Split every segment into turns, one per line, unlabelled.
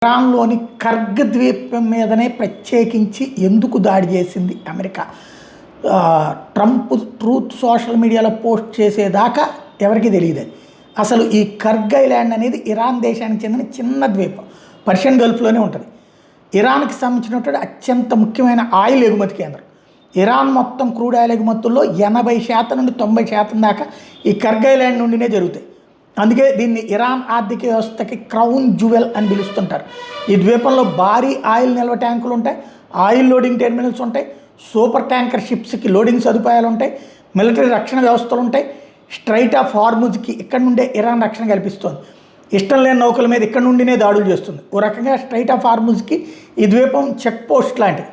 ఇరాన్లోని కర్గ్ ద్వీపం మీదనే ప్రత్యేకించి ఎందుకు దాడి చేసింది అమెరికా? ట్రంప్ ట్రూత్ సోషల్ మీడియాలో పోస్ట్ చేసేదాకా ఎవరికి తెలియదు. అసలు ఈ కర్గ్ ఐలాండ్ అనేది ఇరాన్ దేశానికి చెందిన చిన్న ద్వీపం, పర్షియన్ గల్ఫ్లోనే ఉంటుంది. ఇరాన్కి సంబంధించినటువంటి అత్యంత ముఖ్యమైన ఆయిల్ ఎగుమతి కేంద్రం. ఇరాన్ మొత్తం క్రూడ్ ఆయిల్ ఎగుమతుల్లో 80% నుండి 90% దాకా ఈ కర్గ్ ఐలాండ్ నుండినే జరుగుతాయి. అందుకే దీన్ని ఇరాన్ ఆర్థిక వ్యవస్థకి క్రౌన్ జ్యువెల్ అని పిలుస్తుంటారు. ఈ ద్వీపంలో భారీ ఆయిల్ నిల్వ ట్యాంకులు ఉంటాయి, ఆయిల్ లోడింగ్ టెర్మినల్స్ ఉంటాయి, సూపర్ ట్యాంకర్ షిప్స్కి లోడింగ్ సదుపాయాలు ఉంటాయి, మిలిటరీ రక్షణ వ్యవస్థలు ఉంటాయి. స్ట్రైట్ ఆఫ్ హార్ముజ్కి ఇక్కడ నుండే ఇరాన్ రక్షణ కల్పిస్తుంది. ఇష్టం లేని నౌకల మీద ఇక్కడ నుండినే దాడులు చేస్తుంది. ఓ రకంగా స్ట్రైట్ ఆఫ్ హార్ముజ్కి ఈ ద్వీపం చెక్ పోస్ట్ లాంటిది.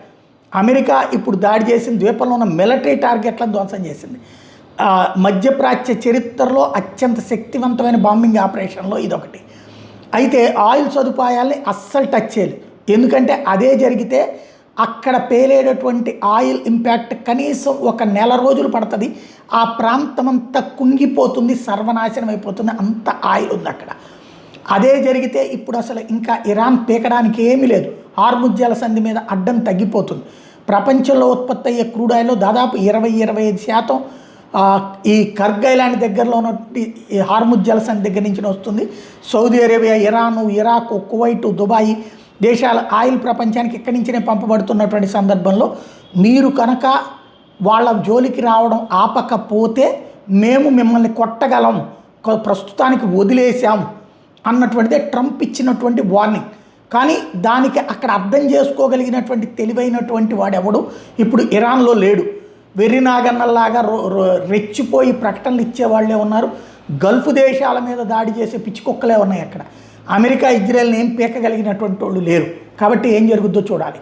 అమెరికా ఇప్పుడు దాడి చేసిన ద్వీపంలో ఉన్న మిలిటరీ టార్గెట్లను ధ్వంసం చేసింది. మధ్యప్రాచ్య చరిత్రలో అత్యంత శక్తివంతమైన బాంబింగ్ ఆపరేషన్లో ఇదొకటి. అయితే ఆయిల్ సదుపాయాల్ని అస్సలు టచ్ చేయలేదు. ఎందుకంటే అదే జరిగితే అక్కడ పేలేటటువంటి ఆయిల్ ఇంపాక్ట్ కనీసం 1 నెల రోజులు పడుతుంది. ఆ ప్రాంతం అంతా కుంగిపోతుంది, సర్వనాశనం అయిపోతుంది, అంత ఆయిల్ ఉంది అక్కడ. అదే జరిగితే ఇప్పుడు అసలు ఇంకా ఇరాన్ పీకడానికి ఏమీ లేదు. హార్ముజ్ జలసంధి మీద అడ్డం తగ్గిపోతుంది. ప్రపంచంలో ఉత్పత్తి అయ్యే క్రూడ్ ఆయిల్లో దాదాపు 20-25% ఈ కర్గ్ ఐలాండ్ దగ్గరలో ఉన్నటువంటి హార్ముజ్ జలసంధి దగ్గర నుంచి వస్తుంది. Saudi Arabia, Iran, Iraq, Kuwait, Dubai దేశాల ఆయిల్ ప్రపంచానికి ఇక్కడి నుంచినే పంపబడుతున్నటువంటి సందర్భంలో మీరు కనుక వాళ్ళ జోలికి రావడం ఆపకపోతే మేము మిమ్మల్ని కొట్టగలం, ప్రస్తుతానికి వదిలేసాం అన్నటువంటిదే ట్రంప్ ఇచ్చినటువంటి వార్నింగ్. కానీ దానికి అక్కడ అర్థం చేసుకోగలిగినటువంటి తెలివైనటువంటి వాడెవడు ఇప్పుడు ఇరాన్లో లేడు. వెర్రినాగన్నల్లాగా రెచ్చిపోయి ప్రకటనలు ఇచ్చేవాళ్లే ఉన్నారు. గల్ఫ్ దేశాల మీద దాడి చేసే పిచ్చికొక్కలే ఉన్నాయి అక్కడ. అమెరికా, ఇజ్రాయెల్ని ఏం పీకగలిగినటువంటి వాళ్ళు లేరు. కాబట్టి ఏం జరుగుద్దో చూడాలి.